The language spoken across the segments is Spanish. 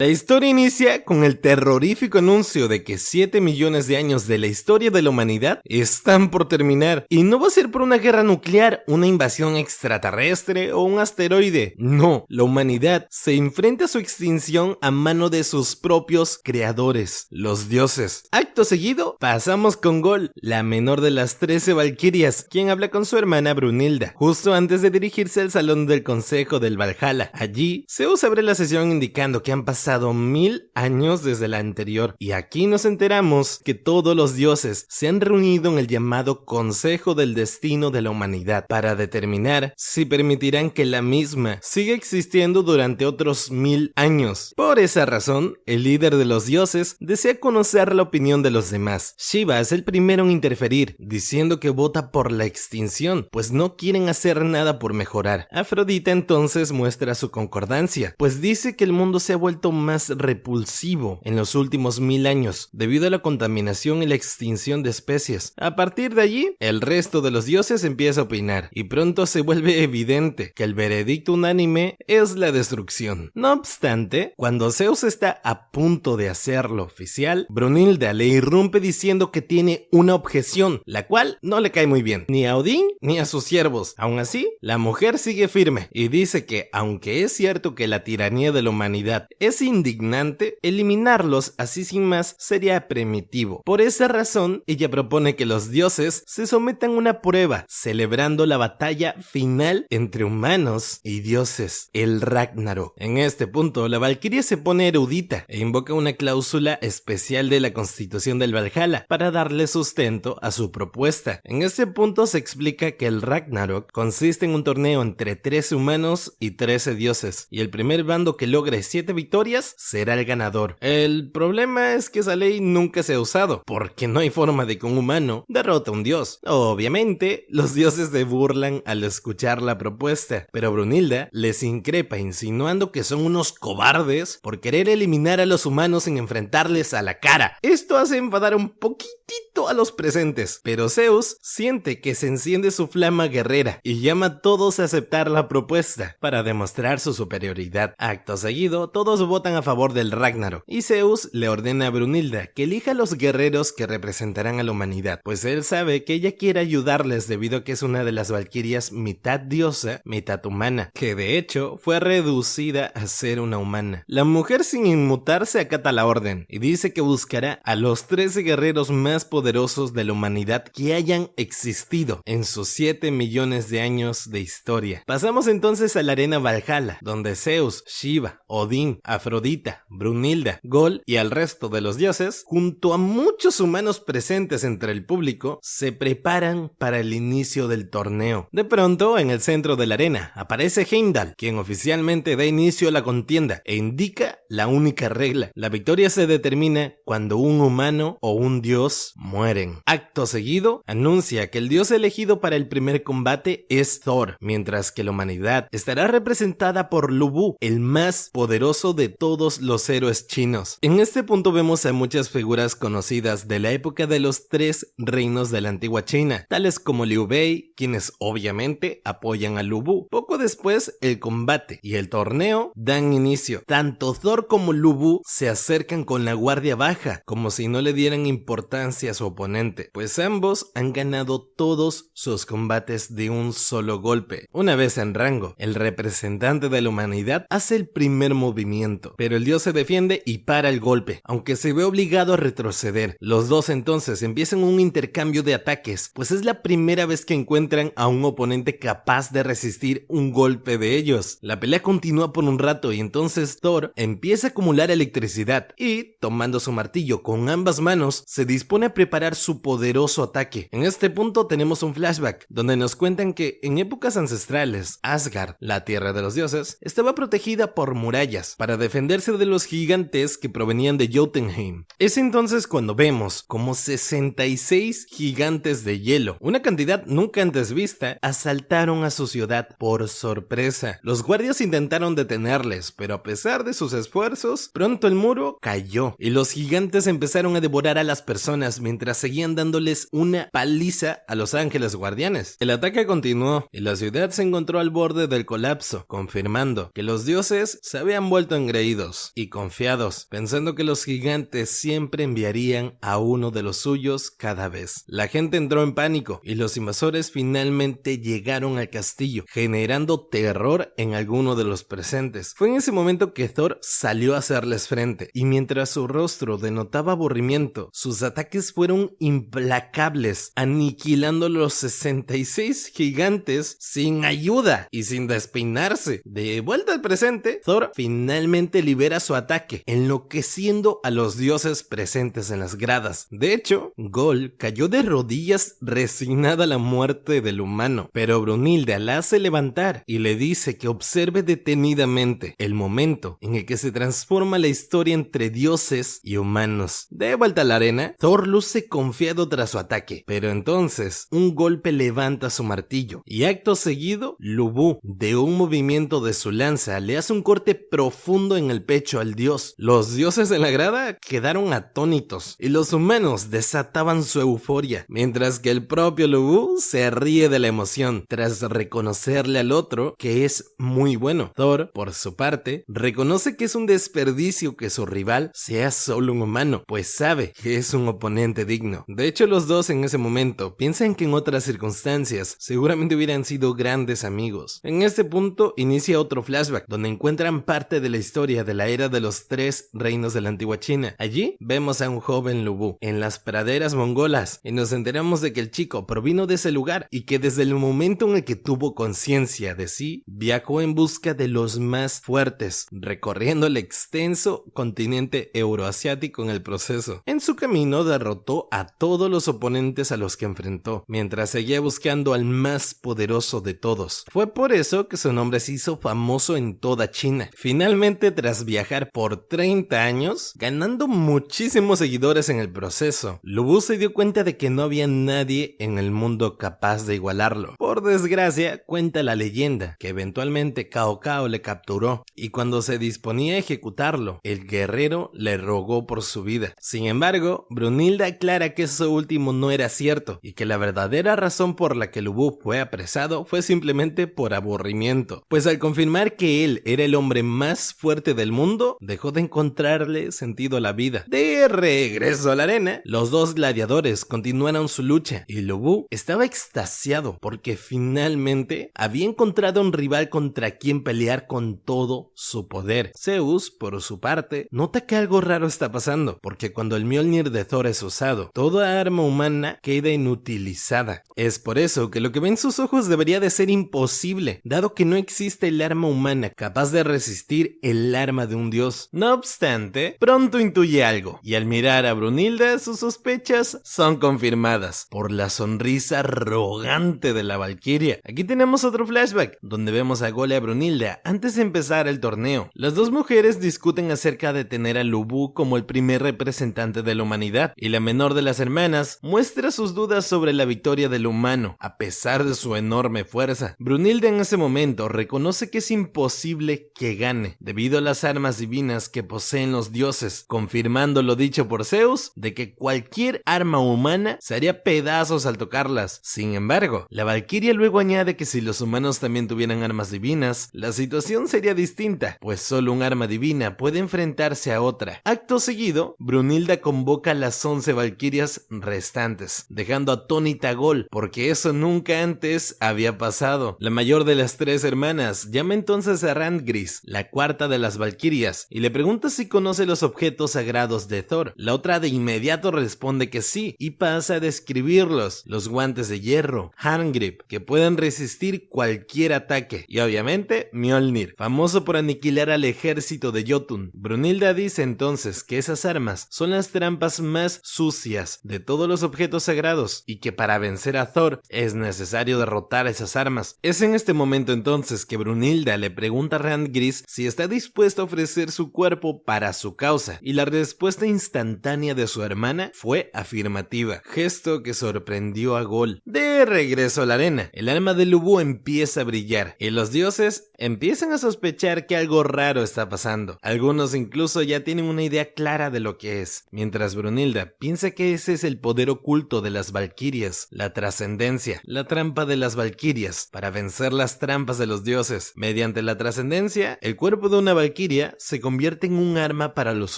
La historia inicia con el terrorífico anuncio de que 7 millones de años de la historia de la humanidad están por terminar, y no va a ser por una guerra nuclear, una invasión extraterrestre o un asteroide. No, la humanidad se enfrenta a su extinción a mano de sus propios creadores, los dioses. Acto seguido, pasamos con Gol, la menor de las 13 valquirias, quien habla con su hermana Brunilda, justo antes de dirigirse al salón del consejo del Valhalla. Allí, Zeus abre la sesión indicando que han pasado 1000 años desde la anterior, y aquí nos enteramos que todos los dioses se han reunido en el llamado Consejo del Destino de la Humanidad para determinar si permitirán que la misma siga existiendo durante otros 1000 años. Por esa razón, el líder de los dioses desea conocer la opinión de los demás. Shiva es el primero en interferir, diciendo que vota por la extinción, pues no quieren hacer nada por mejorar. Afrodita entonces muestra su concordancia, pues dice que el mundo se ha vuelto más repulsivo en los últimos 1000 años, debido a la contaminación y la extinción de especies. A partir de allí, el resto de los dioses empieza a opinar, y pronto se vuelve evidente que el veredicto unánime es la destrucción. No obstante, cuando Zeus está a punto de hacerlo oficial, Brunilda le irrumpe diciendo que tiene una objeción, la cual no le cae muy bien, ni a Odín ni a sus siervos. Aún así, la mujer sigue firme y dice que, aunque es cierto que la tiranía de la humanidad es indignante, eliminarlos así sin más sería primitivo. Por esa razón, ella propone que los dioses se sometan a una prueba, celebrando la batalla final entre humanos y dioses, el Ragnarok. En este punto, la valquiria se pone erudita e invoca una cláusula especial de la constitución del Valhalla para darle sustento a su propuesta. En este punto se explica que el Ragnarok consiste en un torneo entre 13 humanos y 13 dioses, y el primer bando que logre 7 victorias será el ganador. El problema es que esa ley nunca se ha usado, porque no hay forma de que un humano derrote a un dios. Obviamente, los dioses se burlan al escuchar la propuesta, pero Brunilda les increpa insinuando que son unos cobardes por querer eliminar a los humanos sin enfrentarles a la cara. Esto hace enfadar un poquitito a los presentes, pero Zeus siente que se enciende su flama guerrera y llama a todos a aceptar la propuesta para demostrar su superioridad. Acto seguido, todos votan a favor del Ragnarok, y Zeus le ordena a Brunilda que elija a los guerreros que representarán a la humanidad, pues él sabe que ella quiere ayudarles debido a que es una de las valquirias mitad diosa, mitad humana, que de hecho fue reducida a ser una humana. La mujer, sin inmutarse, acata la orden y dice que buscará a los 13 guerreros más poderosos de la humanidad que hayan existido en sus 7 millones de años de historia. Pasamos entonces a la arena Valhalla, donde Zeus, Shiva, Odín, Afrodita, Brunilda, Gol y al resto de los dioses, junto a muchos humanos presentes entre el público, se preparan para el inicio del torneo. De pronto, en el centro de la arena, aparece Heimdall, quien oficialmente da inicio a la contienda e indica la única regla: la victoria se determina cuando un humano o un dios mueren. Acto seguido, anuncia que el dios elegido para el primer combate es Thor, mientras que la humanidad estará representada por Lu, el más poderoso de todos los héroes chinos. En este punto vemos a muchas figuras conocidas de la época de los 3 reinos de la antigua China, tales como Liu Bei, quienes obviamente apoyan a Lu Bu. Poco después, el combate y el torneo dan inicio. Tanto Thor como Lu Bu se acercan con la guardia baja, como si no le dieran importancia a su oponente, pues ambos han ganado todos sus combates de un solo golpe. Una vez en rango, el representante de la humanidad hace el primer movimiento, pero el dios se defiende y para el golpe, aunque se ve obligado a retroceder. Los dos entonces empiezan un intercambio de ataques, pues es la primera vez que encuentran a un oponente capaz de resistir un golpe de ellos. La pelea continúa por un rato y entonces Thor empieza a acumular electricidad y, tomando su martillo con ambas manos, se dispone a preparar su poderoso ataque. En este punto tenemos un flashback, donde nos cuentan que en épocas ancestrales, Asgard, la tierra de los dioses, estaba protegida por murallas para defenderse de los gigantes que provenían de Jotunheim. Es entonces cuando vemos como 66 gigantes de hielo, una cantidad nunca antes vista, asaltaron a su ciudad por sorpresa. Los guardias intentaron detenerles, pero a pesar de sus esfuerzos, pronto el muro cayó y los gigantes empezaron a devorar a las personas mientras seguían dándoles una paliza a los ángeles guardianes. El ataque continuó y la ciudad se encontró al borde del colapso, confirmando que los dioses se habían vuelto engreídos distraídos y confiados, pensando que los gigantes siempre enviarían a uno de los suyos cada vez. La gente entró en pánico y los invasores finalmente llegaron al castillo, generando terror en alguno de los presentes. Fue en ese momento que Thor salió a hacerles frente, y mientras su rostro denotaba aburrimiento, sus ataques fueron implacables, aniquilando los 66 gigantes sin ayuda y sin despeinarse. De vuelta al presente, Thor finalmente libera su ataque, enloqueciendo a los dioses presentes en las gradas. De hecho, Gol cayó de rodillas resignada a la muerte del humano, pero Brunhilda la hace levantar y le dice que observe detenidamente el momento en el que se transforma la historia entre dioses y humanos. De vuelta a la arena, Thor luce confiado tras su ataque, pero entonces un golpe levanta su martillo y acto seguido, Lubu, de un movimiento de su lanza, le hace un corte profundo en el pecho al dios. Los dioses en la grada quedaron atónitos y los humanos desataban su euforia, mientras que el propio Lubu se ríe de la emoción tras reconocerle al otro que es muy bueno. Thor, por su parte, reconoce que es un desperdicio que su rival sea solo un humano, pues sabe que es un oponente digno. De hecho, los dos en ese momento piensan que en otras circunstancias seguramente hubieran sido grandes amigos. En este punto inicia otro flashback donde encuentran parte de la historia de la era de los 3 reinos de la antigua China. Allí vemos a un joven Lubu en las praderas mongolas y nos enteramos de que el chico provino de ese lugar y que desde el momento en el que tuvo conciencia de sí, viajó en busca de los más fuertes, recorriendo el extenso continente euroasiático en el proceso. En su camino derrotó a todos los oponentes a los que enfrentó, mientras seguía buscando al más poderoso de todos. Fue por eso que su nombre se hizo famoso en toda China. Finalmente, tras viajar por 30 años, ganando muchísimos seguidores en el proceso, Lubu se dio cuenta de que no había nadie en el mundo capaz de igualarlo. Por desgracia, cuenta la leyenda que eventualmente Cao Cao le capturó y cuando se disponía a ejecutarlo, el guerrero le rogó por su vida. Sin embargo, Brunhilda aclara que eso último no era cierto y que la verdadera razón por la que Lubu fue apresado fue simplemente por aburrimiento, pues al confirmar que él era el hombre más fuerte del mundo, dejó de encontrarle sentido a la vida. De regreso a la arena, los dos gladiadores continuaron su lucha y Lubu estaba extasiado porque finalmente había encontrado un rival contra quien pelear con todo su poder. Zeus, por su parte, nota que algo raro está pasando, porque cuando el Mjolnir de Thor es usado, toda arma humana queda inutilizada. Es por eso que lo que ven sus ojos debería de ser imposible, dado que no existe el arma humana capaz de resistir el arma de un dios. No obstante, pronto intuye algo, y al mirar a Brunhilda, sus sospechas son confirmadas por la sonrisa arrogante de la valquiria. Aquí tenemos otro flashback, donde vemos a Gol y a Brunhilda antes de empezar el torneo. Las dos mujeres discuten acerca de tener a Lubu como el primer representante de la humanidad, y la menor de las hermanas muestra sus dudas sobre la victoria del humano, a pesar de su enorme fuerza. Brunhilda en ese momento reconoce que es imposible que gane, debido a las armas divinas que poseen los dioses, confirmando lo dicho por Zeus, de que cualquier arma humana se haría pedazos al tocarlas. Sin embargo, la valquiria luego añade que si los humanos también tuvieran armas divinas, la situación sería distinta, pues solo un arma divina puede enfrentarse a otra. Acto seguido, Brunhilda convoca a las 11 valquirias restantes, dejando atónita a Gol, porque eso nunca antes había pasado. La mayor de las 3 hermanas llama entonces a Randgris, la cuarta de las valquirias, y le pregunta si conoce los objetos sagrados de Thor. La otra de inmediato responde que sí, y pasa a describirlos: los guantes de hierro, Handgrip, que pueden resistir cualquier ataque, y obviamente Mjolnir, famoso por aniquilar al ejército de Jotun. Brunhilda dice entonces que esas armas son las trampas más sucias de todos los objetos sagrados, y que para vencer a Thor es necesario derrotar esas armas. Es en este momento entonces que Brunhilda le pregunta a Randgris si está dispuesto a ofrecer su cuerpo para su causa, y la respuesta instantánea de su hermana fue afirmativa, gesto que sorprendió a Gol. De regreso a la arena, el alma de Lubu empieza a brillar, y los dioses empiezan a sospechar que algo raro está pasando. Algunos incluso ya tienen una idea clara de lo que es, mientras Brunhilda piensa que ese es el poder oculto de las valquirias, la trascendencia, la trampa de las valquirias, para vencer las trampas de los dioses. Mediante la trascendencia, el cuerpo de una valquiria valquiria se convierte en un arma para los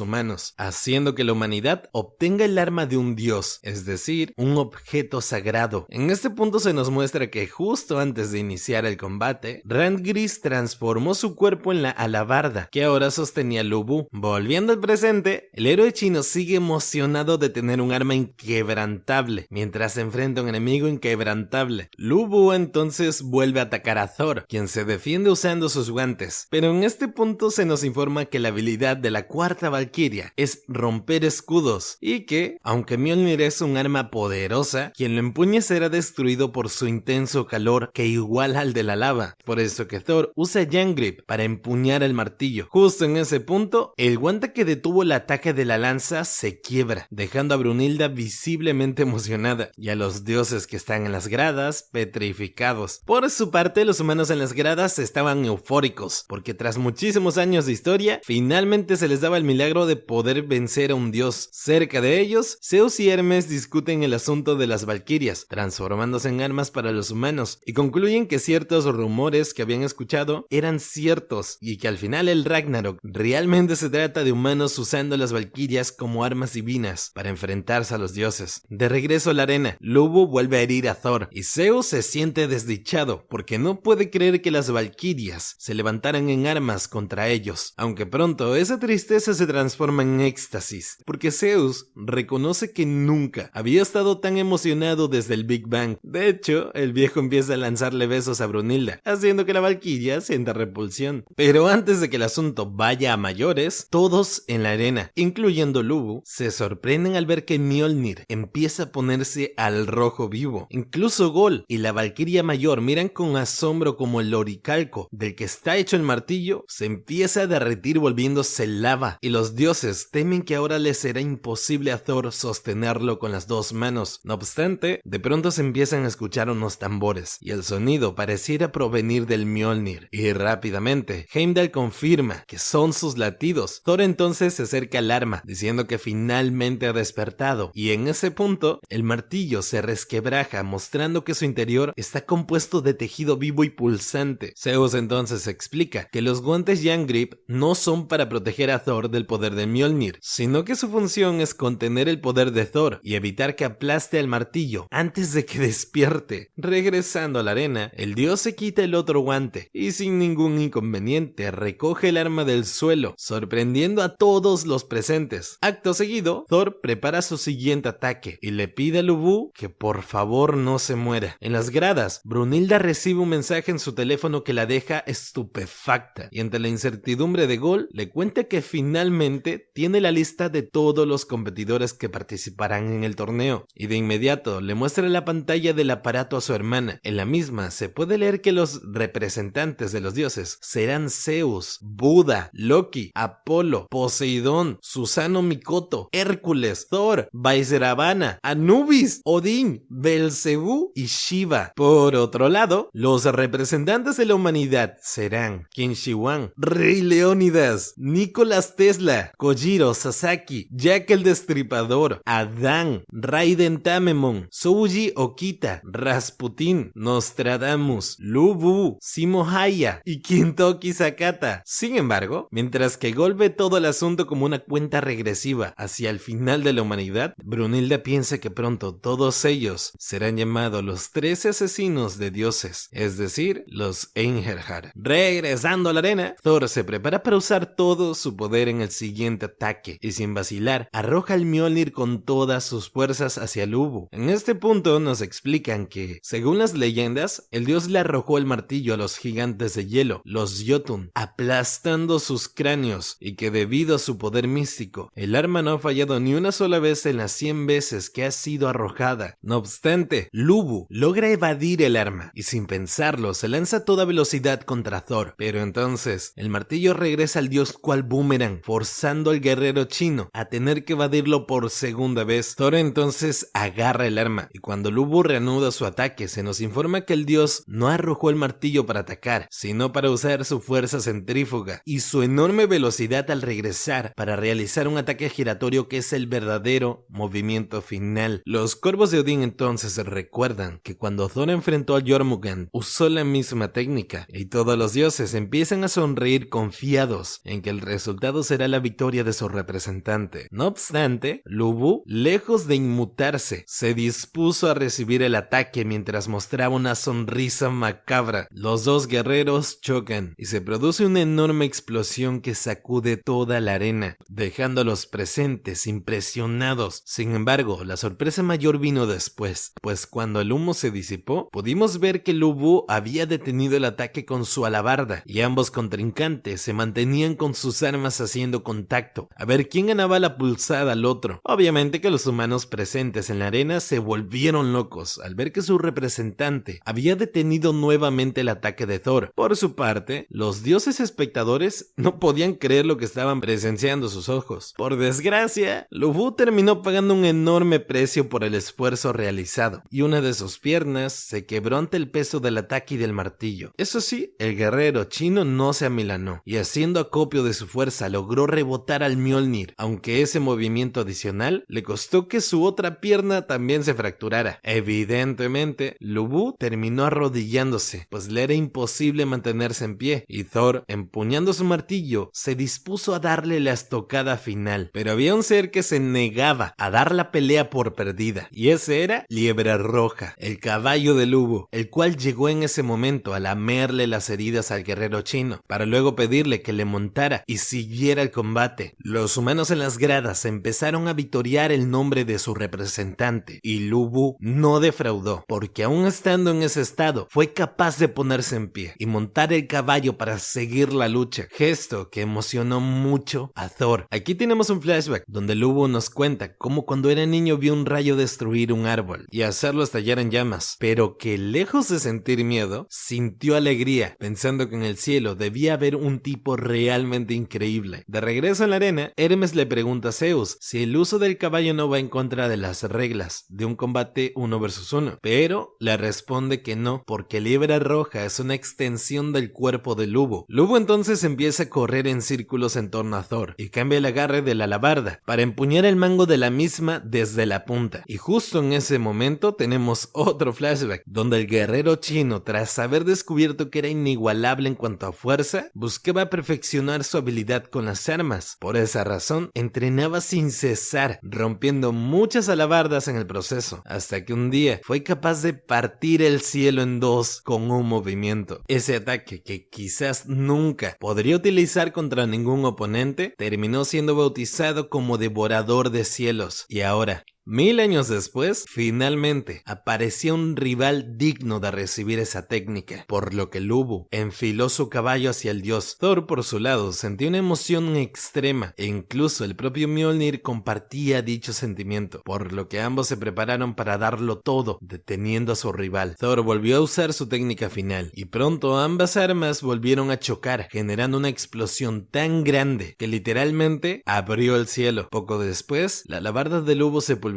humanos, haciendo que la humanidad obtenga el arma de un dios, es decir, un objeto sagrado. En este punto se nos muestra que justo antes de iniciar el combate, Randgris transformó su cuerpo en la alabarda, que ahora sostenía Lu Bu. Volviendo al presente, el héroe chino sigue emocionado de tener un arma inquebrantable, mientras se enfrenta a un enemigo inquebrantable. Lu Bu entonces vuelve a atacar a Thor, quien se defiende usando sus guantes, pero en este punto se nos informa que la habilidad de la cuarta valquiria es romper escudos, y que, aunque Mjolnir es un arma poderosa, quien lo empuñe será destruido por su intenso calor que iguala al de la lava. Por eso que Thor usa Jangreep para empuñar el martillo. Justo en ese punto, el guante que detuvo el ataque de la lanza se quiebra, dejando a Brunilda visiblemente emocionada, y a los dioses que están en las gradas petrificados. Por su parte, los humanos en las gradas estaban eufóricos, porque tras muchísimos años de historia, finalmente se les daba el milagro de poder vencer a un dios. Cerca de ellos, Zeus y Hermes discuten el asunto de las valquirias, transformándose en armas para los humanos, y concluyen que ciertos rumores que habían escuchado eran ciertos, y que al final el Ragnarok realmente se trata de humanos usando las valquirias como armas divinas para enfrentarse a los dioses. De regreso a la arena, Lu Bu vuelve a herir a Thor, y Zeus se siente desdichado porque no puede creer que las valquirias se levantaran en armas contra ellos, aunque pronto esa tristeza se transforma en éxtasis, porque Zeus reconoce que nunca había estado tan emocionado desde el Big Bang. De hecho, el viejo empieza a lanzarle besos a Brunilda, haciendo que la valquiria sienta repulsión. Pero antes de que el asunto vaya a mayores, todos en la arena, incluyendo Lu Bu, se sorprenden al ver que Mjolnir empieza a ponerse al rojo vivo. Incluso Gol y la valquiria mayor miran con asombro como el oricalco del que está hecho el martillo se empieza a derretir volviéndose lava, y los dioses temen que ahora les será imposible a Thor sostenerlo con las dos manos. No obstante, de pronto se empiezan a escuchar unos tambores, y el sonido pareciera provenir del Mjolnir, y rápidamente Heimdall confirma que son sus latidos. Thor entonces se acerca al arma, diciendo que finalmente ha despertado, y en ese punto el martillo se resquebraja, mostrando que su interior está compuesto de tejido vivo y pulsante. Zeus entonces explica que los guantes Jangreep no son para proteger a Thor del poder de Mjolnir, sino que su función es contener el poder de Thor y evitar que aplaste al martillo antes de que despierte. Regresando a la arena, el dios se quita el otro guante y sin ningún inconveniente recoge el arma del suelo, sorprendiendo a todos los presentes. Acto seguido, Thor prepara su siguiente ataque y le pide a Lu Bu que por favor no se muera. En las gradas, Brunilda recibe un mensaje en su teléfono que la deja estupefacta, y ante la incertidumbre de Gol le cuenta que finalmente tiene la lista de todos los competidores que participarán en el torneo, y de inmediato le muestra la pantalla del aparato a su hermana. En la misma se puede leer que los representantes de los dioses serán Zeus, Buda, Loki, Apolo, Poseidón, Susano Mikoto, Hércules, Thor, Vaisravana, Anubis, Odín, Belcebú y Shiva. Por otro lado, los representantes de la humanidad serán Qin Shi Huang, Rey Leónidas, Nicolás Tesla, Kojiro Sasaki, Jack el Destripador, Adán, Raiden Tamemon, Souji Okita, Rasputin, Nostradamus, Lu Bu, Simo Haya y Kintoki Sakata. Sin embargo, mientras que Gol ve todo el asunto como una cuenta regresiva hacia el final de la humanidad, Brunilda piensa que pronto todos ellos serán llamados los 13 asesinos de dioses, es decir, los Einherjar. Regresando a la arena, Thor se prepara para usar todo su poder en el siguiente ataque, y sin vacilar, arroja el Mjolnir con todas sus fuerzas hacia Lu Bu. En este punto nos explican que, según las leyendas, el dios le arrojó el martillo a los gigantes de hielo, los Jotun, aplastando sus cráneos, y que debido a su poder místico, el arma no ha fallado ni una sola vez en las 100 veces que ha sido arrojada. No obstante, Lu Bu logra evadir el arma, y sin pensarlo se lanza a toda velocidad contra Thor, pero entonces el martillo regresa al dios cual boomerang, forzando al guerrero chino a tener que evadirlo por segunda vez. Thor entonces agarra el arma, y cuando Lu Bu reanuda su ataque se nos informa que el dios no arrojó el martillo para atacar, sino para usar su fuerza centrífuga y su enorme velocidad al regresar para realizar un ataque giratorio que es el verdadero movimiento final. Los cuervos de Odín entonces recuerdan que cuando Thor enfrentó a Jormungand usó la misma técnica, y todos los dioses empiezan a sonreír con confiados en que el resultado será la victoria de su representante. No obstante, Lu Bu, lejos de inmutarse, se dispuso a recibir el ataque mientras mostraba una sonrisa macabra. Los dos guerreros chocan y se produce una enorme explosión que sacude toda la arena, dejando a los presentes impresionados. Sin embargo, la sorpresa mayor vino después, pues cuando el humo se disipó, pudimos ver que Lu Bu había detenido el ataque con su alabarda y ambos contrincantes se mantenían con sus armas haciendo contacto, a ver quién ganaba la pulsada al otro. Obviamente que los humanos presentes en la arena se volvieron locos al ver que su representante había detenido nuevamente el ataque de Thor. Por su parte, los dioses espectadores no podían creer lo que estaban presenciando sus ojos. Por desgracia, Lu Bu terminó pagando un enorme precio por el esfuerzo realizado, y una de sus piernas se quebró ante el peso del ataque y del martillo. Eso sí, el guerrero chino no se amilanó, y haciendo acopio de su fuerza logró rebotar al Mjolnir, aunque ese movimiento adicional le costó que su otra pierna también se fracturara. Evidentemente, Lu Bu terminó arrodillándose, pues le era imposible mantenerse en pie, y Thor, empuñando su martillo, se dispuso a darle la estocada final. Pero había un ser que se negaba a dar la pelea por perdida, y ese era Liebre Roja, el caballo de Lu Bu, el cual llegó en ese momento a lamerle las heridas al guerrero chino, para luego pedirle que le montara y siguiera el combate. Los humanos en las gradas empezaron a vitorear el nombre de su representante, y Lu Bu no defraudó, porque aún estando en ese estado, fue capaz de ponerse en pie y montar el caballo para seguir la lucha, gesto que emocionó mucho a Thor. Aquí tenemos un flashback donde Lu Bu nos cuenta cómo cuando era niño vio un rayo destruir un árbol y hacerlo estallar en llamas, pero que lejos de sentir miedo, sintió alegría, pensando que en el cielo debía haber un tipo realmente increíble. De regreso en la arena, Hermes le pregunta a Zeus si el uso del caballo no va en contra de las reglas de un combate 1 versus 1, pero le responde que no, porque Liebre Roja es una extensión del cuerpo de Lu Bu. Lu Bu entonces empieza a correr en círculos en torno a Thor y cambia el agarre de la alabarda para empuñar el mango de la misma desde la punta. Y justo en ese momento tenemos otro flashback donde el guerrero chino, tras haber descubierto que era inigualable en cuanto a fuerza, buscaba perfeccionar su habilidad con las armas. Por esa razón, entrenaba sin cesar, rompiendo muchas alabardas en el proceso, hasta que un día fue capaz de partir el cielo en dos con un movimiento. Ese ataque, que quizás nunca podría utilizar contra ningún oponente, terminó siendo bautizado como Devorador de Cielos, y ahora, 1000 años después, finalmente apareció un rival digno de recibir esa técnica, por lo que Lu Bu enfiló su caballo hacia el dios. Thor, por su lado, sentía una emoción extrema, e incluso el propio Mjolnir compartía dicho sentimiento, por lo que ambos se prepararon para darlo todo, deteniendo a su rival. Thor volvió a usar su técnica final, y pronto ambas armas volvieron a chocar, generando una explosión tan grande que literalmente abrió el cielo. Poco después, la alabarda de Lu Bu se pulverizó,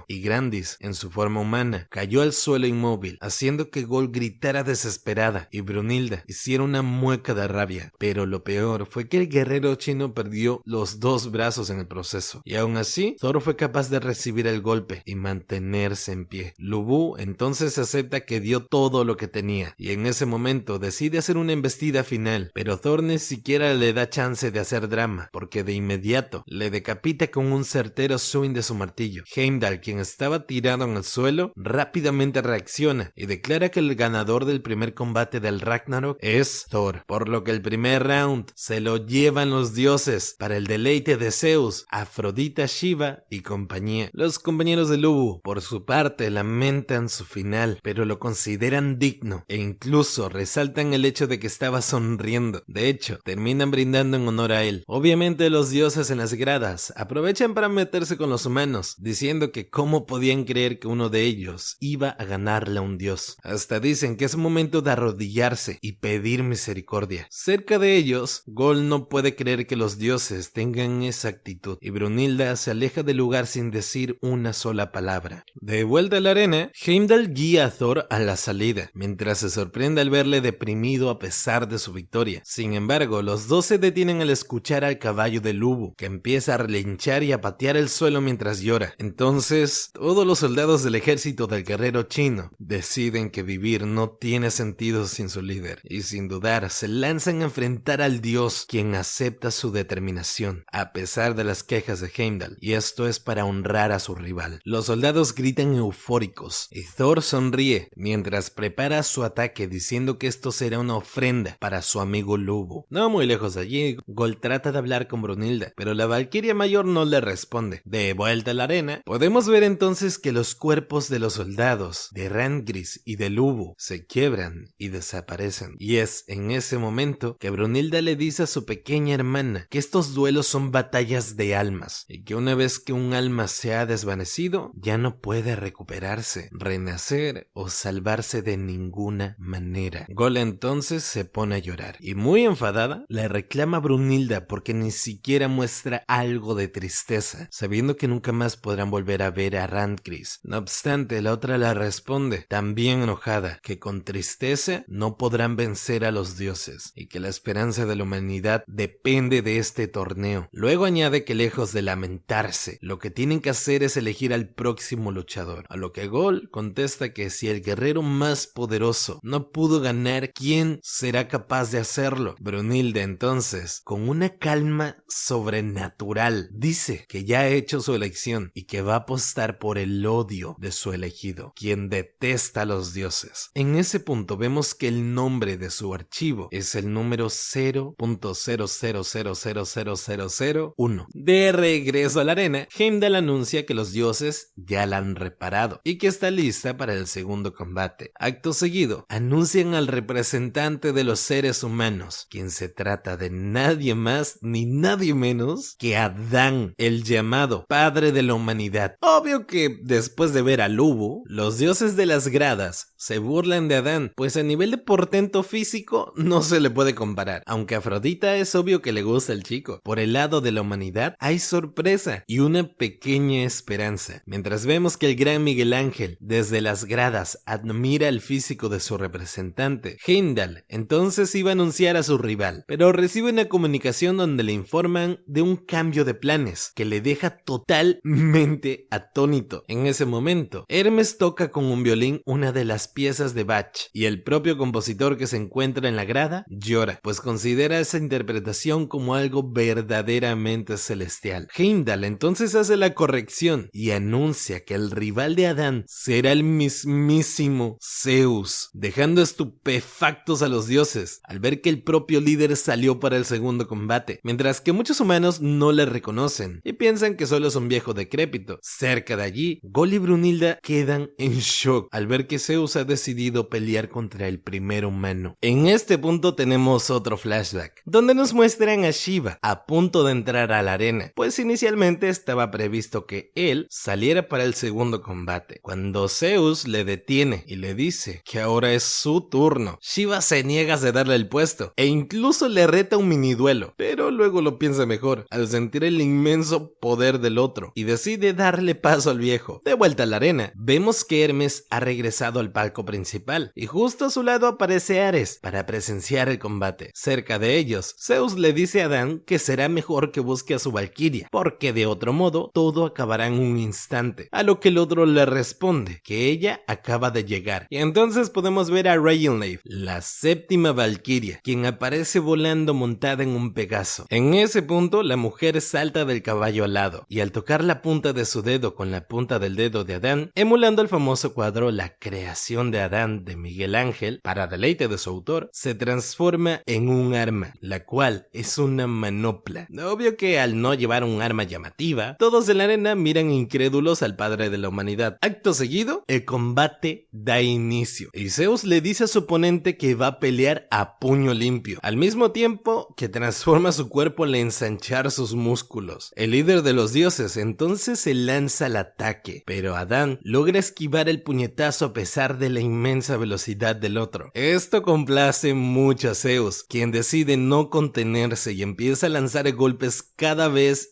y Grandis, en su forma humana, cayó al suelo inmóvil, haciendo que Gol gritara desesperada y Brunilda hiciera una mueca de rabia. Pero lo peor fue que el guerrero chino perdió los 2 brazos en el proceso, y aún así, Thor fue capaz de recibir el golpe y mantenerse en pie. Lu Bu entonces acepta que dio todo lo que tenía, y en ese momento decide hacer una embestida final, pero Thor ni siquiera le da chance de hacer drama, porque de inmediato le decapita con un certero swing de su martillo. Heimdall, quien estaba tirado en el suelo, rápidamente reacciona y declara que el ganador del primer combate del Ragnarok es Thor, por lo que el primer round se lo llevan los dioses para el deleite de Zeus, Afrodita, Shiva y compañía. Los compañeros de Lu Bu, por su parte, lamentan su final, pero lo consideran digno e incluso resaltan el hecho de que estaba sonriendo. De hecho, terminan brindando en honor a él. Obviamente los dioses en las gradas aprovechan para meterse con los humanos, diciendo que cómo podían creer que uno de ellos iba a ganarle a un dios. Hasta dicen que es momento de arrodillarse y pedir misericordia. Cerca de ellos, Gol no puede creer que los dioses tengan esa actitud, y Brunilda se aleja del lugar sin decir una sola palabra. De vuelta a la arena, Heimdall guía a Thor a la salida, mientras se sorprende al verle deprimido a pesar de su victoria. Sin embargo, los dos se detienen al escuchar al caballo de Lu Bu, que empieza a relinchar y a patear el suelo mientras llora. Entonces Entonces, todos los soldados del ejército del guerrero chino deciden que vivir no tiene sentido sin su líder, y sin dudar se lanzan a enfrentar al dios, quien acepta su determinación, a pesar de las quejas de Heimdall, y esto es para honrar a su rival. Los soldados gritan eufóricos, y Thor sonríe mientras prepara su ataque diciendo que esto será una ofrenda para su amigo lobo. No muy lejos de allí, Gol trata de hablar con Brunhilda, pero la Valquiria Mayor no le responde. De vuelta a la arena, podemos ver entonces que los cuerpos de los soldados, de Randgris y de Lubo, se quiebran y desaparecen. Y es en ese momento que Brunhilda le dice a su pequeña hermana que estos duelos son batallas de almas, y que una vez que un alma se ha desvanecido, ya no puede recuperarse, renacer o salvarse de ninguna manera. Gol entonces se pone a llorar, y muy enfadada, le reclama a Brunhilda porque ni siquiera muestra algo de tristeza, sabiendo que nunca más podrán volver a ver a Randgris. No obstante, la otra le responde, también enojada, que con tristeza no podrán vencer a los dioses, y que la esperanza de la humanidad depende de este torneo. Luego añade que lejos de lamentarse, lo que tienen que hacer es elegir al próximo luchador, a lo que Gol contesta que si el guerrero más poderoso no pudo ganar, ¿quién será capaz de hacerlo? Brunhilda entonces, con una calma sobrenatural, dice que ya ha hecho su elección y que va a apostar por el odio de su elegido, quien detesta a los dioses. En ese punto vemos que el nombre de su archivo es el número 0.00000001. De regreso a la arena, Heimdall anuncia que los dioses ya la han reparado y que está lista para el segundo combate. Acto seguido, anuncian al representante de los seres humanos, quien se trata de nadie más ni nadie menos que Adán, el llamado padre de la humanidad. Obvio que después de ver a Lubo, los dioses de las gradas se burlan de Adán, pues a nivel de portento físico no se le puede comparar, aunque a Afrodita es obvio que le gusta el chico. Por el lado de la humanidad hay sorpresa y una pequeña esperanza, mientras vemos que el gran Miguel Ángel desde las gradas admira el físico de su representante. Heimdall entonces iba a anunciar a su rival, pero recibe una comunicación donde le informan de un cambio de planes que le deja totalmente atónito. En ese momento, Hermes toca con un violín una de las piezas de Bach, y el propio compositor que se encuentra en la grada llora, pues considera esa interpretación como algo verdaderamente celestial. Heimdall entonces hace la corrección y anuncia que el rival de Adán será el mismísimo Zeus, dejando estupefactos a los dioses al ver que el propio líder salió para el segundo combate, mientras que muchos humanos no le reconocen y piensan que solo es un viejo decrépito. Cerca de allí, Gol y Brunhilda quedan en shock al ver que Zeus ha decidido pelear contra el primer humano. En este punto tenemos otro flashback, donde nos muestran a Shiva a punto de entrar a la arena, pues inicialmente estaba previsto que él saliera para el segundo combate. Cuando Zeus le detiene y le dice que ahora es su turno, Shiva se niega a darle el puesto e incluso le reta un mini duelo, pero luego lo piensa mejor al sentir el inmenso poder del otro y decide darle paso al viejo. De vuelta a la arena, vemos que Hermes ha regresado al palco principal y justo a su lado aparece Ares para presenciar el combate. Cerca de ellos, Zeus le dice a Adán que será mejor que busque a su Valquiria, porque de otro modo todo acabará en un instante, a lo que el otro le responde que ella acaba de llegar. Y entonces podemos ver a Reynleif, la séptima Valquiria, quien aparece volando montada en un Pegaso. En ese punto, la mujer salta del caballo alado y al tocar la punta de su dedo con la punta del dedo de Adán, emulando el famoso cuadro La creación de Adán de Miguel Ángel, para deleite de su autor, se transforma en un arma, la cual es una manopla. Obvio que al no llevar un arma llamativa, todos en la arena miran incrédulos al padre de la humanidad. Acto seguido, el combate da inicio y Zeus le dice a su oponente que va a pelear a puño limpio, al mismo tiempo que transforma su cuerpo al ensanchar sus músculos. El líder de los dioses entonces se lanza al ataque, pero Adán logra esquivar el puñetazo a pesar de la inmensa velocidad del otro. Esto complace mucho a Zeus, quien decide no contenerse y empieza a lanzar golpes cada vez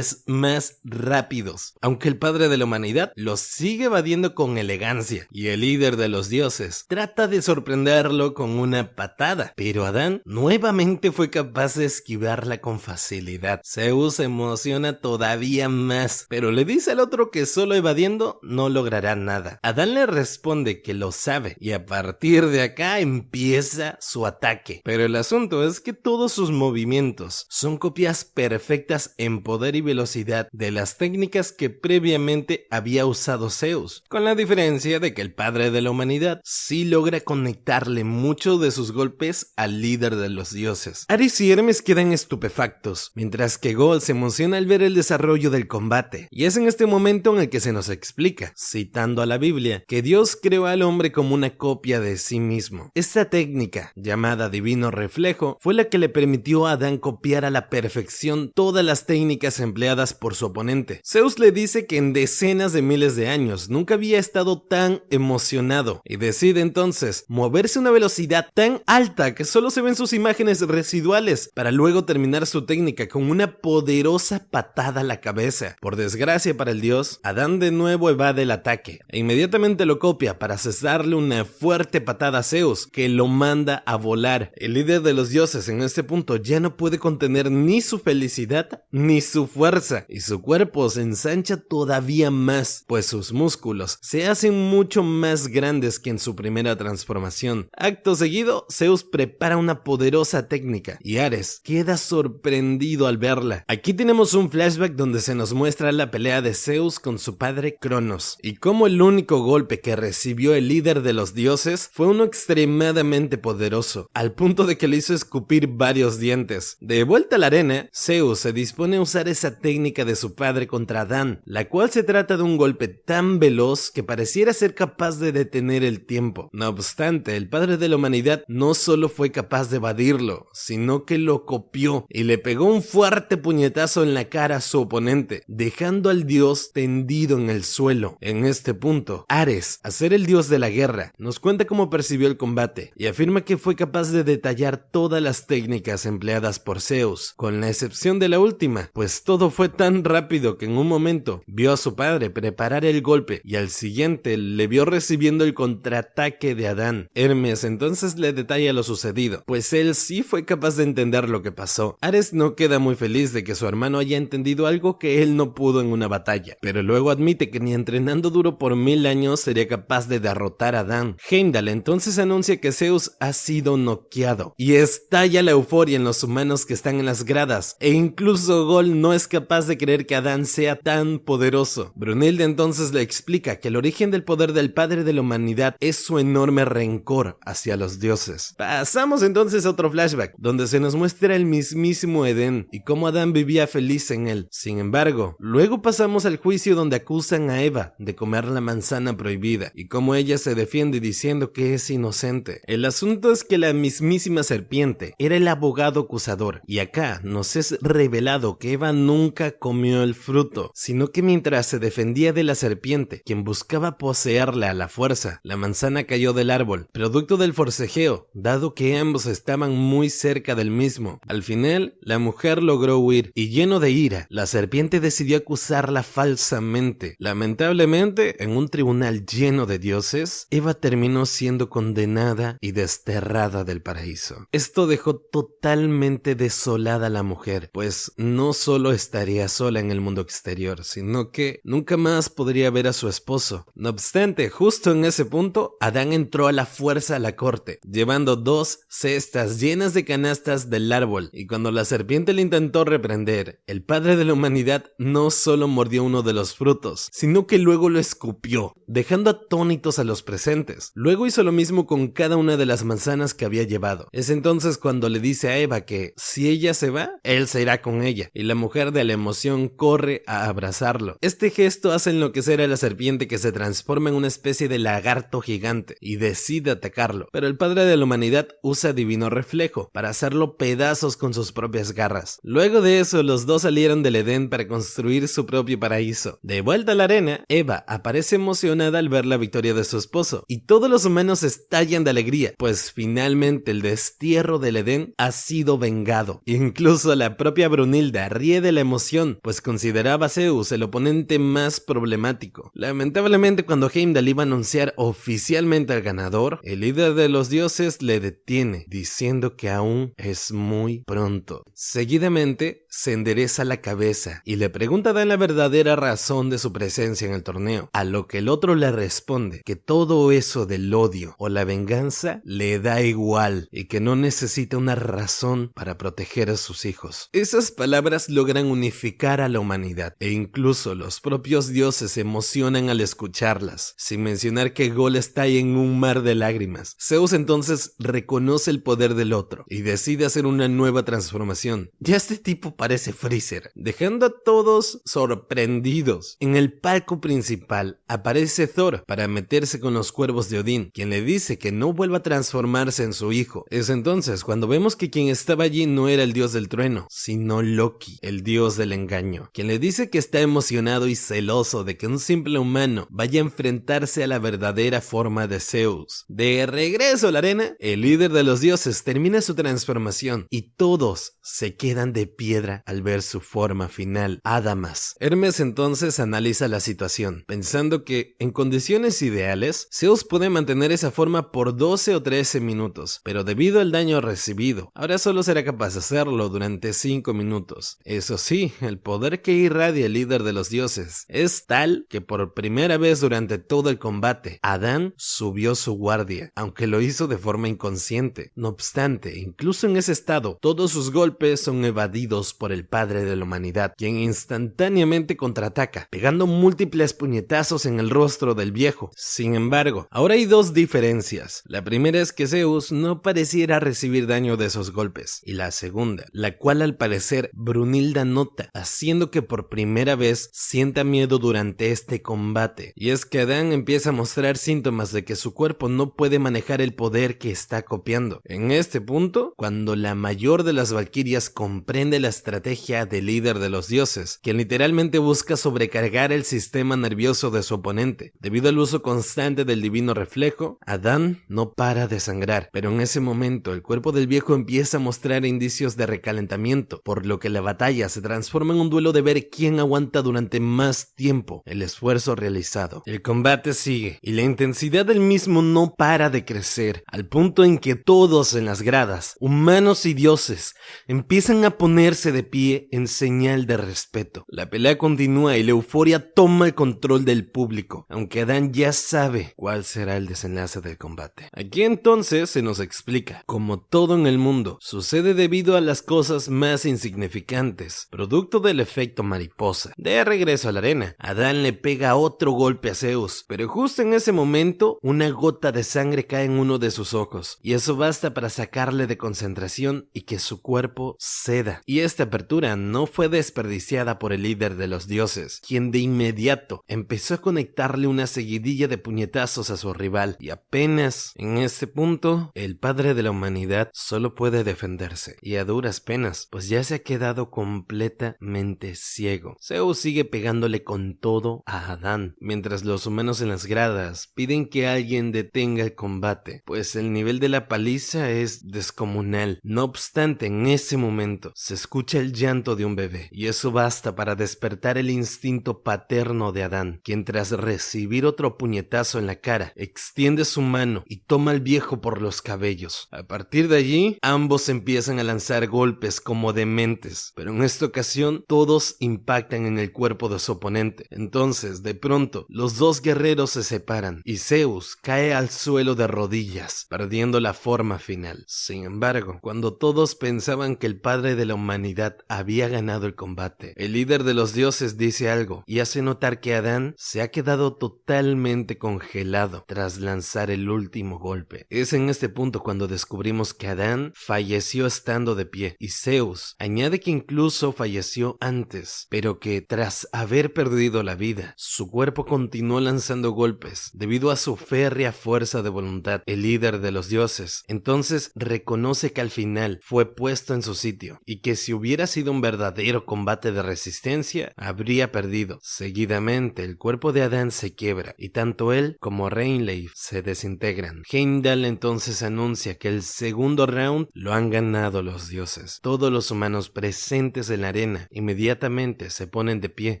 más rápidos, aunque el padre de la humanidad los sigue evadiendo con elegancia, y el líder de los dioses trata de sorprenderlo con una patada, pero Adán nuevamente fue capaz de esquivarla con facilidad. Zeus se emociona todavía más, pero le dice al otro que solo evadiendo no logrará nada. Adán le responde que lo sabe y a partir de acá empieza su ataque. Pero el asunto es que todos sus movimientos son copias perfectas en poder y velocidad de las técnicas que previamente había usado Zeus, con la diferencia de que el padre de la humanidad sí logra conectarle mucho de sus golpes al líder de los dioses. Ares y Hermes quedan estupefactos, mientras que Gol se emociona al ver el desarrollo del combate, y es en este momento en el que se nos explica, citando a la Biblia, que Dios creó al hombre como una copia de sí mismo. Esta técnica, llamada divino reflejo, fue la que le permitió a Adán copiar a la perfección todas las técnicas empleadas por su oponente. Zeus le dice que en decenas de miles de años nunca había estado tan emocionado, y decide entonces moverse a una velocidad tan alta que solo se ven sus imágenes residuales, para luego terminar su técnica con una poderosa patada a la cabeza. Por desgracia para el dios, Adán de nuevo evade el ataque e inmediatamente lo copia para cesarle una fuerte patada a Zeus, que lo manda a volar. El líder de los dioses en este punto ya no puede contener ni su felicidad ni su fuerza, y su cuerpo se ensancha todavía más, pues sus músculos se hacen mucho más grandes que en su primera transformación. Acto seguido, Zeus prepara una poderosa técnica y Ares queda sorprendido al verla. Aquí tenemos un flashback donde se nos muestra la pelea de Zeus con su padre Cronos, y cómo el único golpe que recibió el líder de los dioses fue uno extremadamente poderoso, al punto de que le hizo escupir varios dientes. De vuelta a la arena, Zeus se dispone a usar esa técnica de su padre contra Adán, la cual se trata de un golpe tan veloz que pareciera ser capaz de detener el tiempo. No obstante, el padre de la humanidad no solo fue capaz de evadirlo, sino que lo copió y le pegó un fuerte puñetazo en la cara a su oponente, dejando al dios tendido en el suelo. En este punto, Ares, a ser el dios de la guerra, nos cuenta cómo percibió el combate y afirma que fue capaz de detallar todas las técnicas empleadas por Zeus, con la excepción de la última, pues todo fue tan rápido que en un momento vio a su padre preparar el golpe y al siguiente le vio recibiendo el contraataque de Adán. Hermes entonces le detalla lo sucedido, pues él sí fue capaz de entender lo que pasó. Ares no queda muy feliz de que su hermano haya entendido algo que él no pudo en una batalla, pero luego admite que ni entrenando duro por 1000 años sería capaz de derrotar a Adán. Heimdall entonces anuncia que Zeus ha sido noqueado y estalla la euforia en los humanos que están en las gradas, e incluso Gol no es capaz de creer que Adán sea tan poderoso. Brunilde entonces le explica que el origen del poder del padre de la humanidad es su enorme rencor hacia los dioses. Pasamos entonces a otro flashback, donde se nos muestra el mismísimo Edén y cómo Adán vivía feliz en él. Sin embargo, luego pasamos al juicio donde acusan a Eva de comer la manzana prohibida y cómo ella se defiende diciendo que es inocente. El asunto es que la mismísima serpiente era el abogado acusador, y acá nos es revelado que Eva nunca comió el fruto, sino que mientras se defendía de la serpiente, quien buscaba poseerla a la fuerza, la manzana cayó del árbol, producto del forcejeo, dado que ambos estaban muy cerca del mismo. Al final, la mujer logró huir y, lleno de ira, la serpiente decidió acusarla falsamente. Lamentablemente, en un tribunal lleno de dioses, Eva terminó siendo condenada y desterrada del paraíso. Esto dejó totalmente desolada a la mujer, pues no solo estaría sola en el mundo exterior, sino que nunca más podría ver a su esposo. No obstante, justo en ese punto, Adán entró a la fuerza a la corte, llevando 2 cestas llenas de canastas del árbol, y cuando la serpiente le intentó reprender, el padre de la humanidad no solo mordió uno de los frutos, sino que luego lo escupió, dejando atónitos a los presentes. Luego hizo lo mismo con cada una de las manzanas que había llevado. Es entonces cuando le dice a Eva que si ella se va, él se irá con ella, y la mujer de la emoción corre a abrazarlo. Este gesto hace enloquecer a la serpiente, que se transforma en una especie de lagarto gigante y decide atacarlo, pero el padre de la humanidad usa divino reflejo para hacerlo pedazos con sus propias garras. Luego de eso, los dos salieron del Edén para construir su propio paraíso. De vuelta a la arena, Eva aparece emocionada al ver la victoria de su esposo, y todos los humanos estallan de alegría, pues finalmente el destierro del Edén ha sido vengado. Incluso la propia Brunilda ríe de la emoción, pues consideraba a Zeus el oponente más problemático. Lamentablemente, cuando Heimdall iba a anunciar oficialmente al ganador, el líder de los dioses le detiene, diciendo que aún es muy pronto. Seguidamente, se endereza la cabeza y le pregunta a Adán la verdadera razón de su presencia en el torneo, a lo que el otro le responde que todo eso del odio o la venganza le da igual y que no necesita una razón para proteger a sus hijos. Esas palabras logran unificar a la humanidad e incluso los propios dioses se emocionan al escucharlas, sin mencionar que Gol está ahí en un mar de lágrimas. Zeus entonces reconoce el poder del otro y decide hacer una nueva transformación. Ya este tipo parece Freezer, dejando a todos sorprendidos. En el palco principal aparece Thor para meterse con los cuervos de Odín, quien le dice que no vuelva a transformarse en su hijo. Es entonces cuando vemos que quien estaba allí no era el dios del trueno, sino Loki, el dios del engaño, quien le dice que está emocionado y celoso de que un simple humano vaya a enfrentarse a la verdadera forma de Zeus. De regreso a la arena, el líder de los dioses termina su transformación y todos se quedan de piedra al ver su forma final, Adamas. Hermes entonces analiza la situación, pensando que en condiciones ideales, Zeus puede mantener esa forma por 12 o 13 minutos, pero debido al daño recibido, ahora solo será capaz de hacerlo durante 5 minutos. Eso sí, el poder que irradia el líder de los dioses es tal que por primera vez durante todo el combate, Adán subió su guardia, aunque lo hizo de forma inconsciente. No obstante, incluso en ese estado, todos sus golpes son evadidos por el padre de la humanidad, quien instantáneamente contraataca, pegando múltiples puñetazos en el rostro del viejo. Sin embargo, ahora hay dos diferencias. La primera es que Zeus no pareciera recibir daño de esos golpes, y la segunda, la cual al parecer Brunilda nota, haciendo que por primera vez sienta miedo durante este combate, y es que Adán empieza a mostrar síntomas de que su cuerpo no puede manejar el poder que está copiando. En este punto, cuando la mayor de las valquirias comprende la estrategia del líder de los dioses, quien literalmente busca sobrecargar el sistema nervioso de su oponente. Debido al uso constante del divino reflejo, Adán no para de sangrar, pero en ese momento el cuerpo del viejo empieza a mostrar indicios de recalentamiento, por lo que la batalla se transforma en un duelo de ver quién aguanta durante más tiempo el esfuerzo realizado. El combate sigue y la intensidad del mismo no para de crecer, al punto en que todos en las gradas, humanos y dioses, empiezan a ponerse de pie en señal de respeto. La pelea continúa y la euforia toma el control del público, aunque Adán ya sabe cuál será el desenlace del combate. Aquí entonces se nos explica, como todo en el mundo, sucede debido a las cosas más insignificantes, producto del efecto mariposa. De regreso a la arena, Adán le pega otro golpe a Zeus, pero justo en ese momento, una gota de sangre cae en uno de sus ojos, y eso basta para sacarle de concentración y que su cuerpo ceda. Y esta apertura no fue desperdiciada por el líder de los dioses, quien de inmediato empezó a conectarle una seguidilla de puñetazos a su rival, y apenas en este punto, el padre de la humanidad solo puede defenderse, y a duras penas, pues ya se ha quedado completamente ciego. Zeus sigue pegándole con todo a Adán, mientras los humanos en las gradas piden que alguien detenga el combate, pues el nivel de la paliza es descomunal. No obstante, en ese momento se escucha el llanto de un bebé, y eso basta para despertar el instinto paterno de Adán, quien tras recibir otro puñetazo en la cara, extiende su mano y toma al viejo por los cabellos. A partir de allí, ambos empiezan a lanzar golpes como dementes, pero en esta ocasión todos impactan en el cuerpo de su oponente. Entonces, de pronto, los dos guerreros se separan y Zeus cae al suelo de rodillas, perdiendo la forma final. Sin embargo, cuando todos pensaban que el padre de la humanidad había ganado el combate, el líder de los dioses dice algo y hace notar que Adán se ha quedado totalmente congelado tras lanzar el último golpe. Es en este punto cuando descubrimos que Adán falleció estando de pie, y Zeus añade que incluso falleció antes, pero que tras haber perdido la vida, su cuerpo continuó lanzando golpes debido a su férrea fuerza de voluntad. El líder de los dioses entonces reconoce que al final fue puesto en su sitio y que si hubiera sido un verdadero combate de resistencia, habría perdido. Seguidamente, el cuerpo de Adán se quiebra y tanto él como Reinleif se desintegran. Heimdall entonces anuncia que el segundo round lo han ganado los dioses. Todos los humanos presentes en la arena inmediatamente se ponen de pie,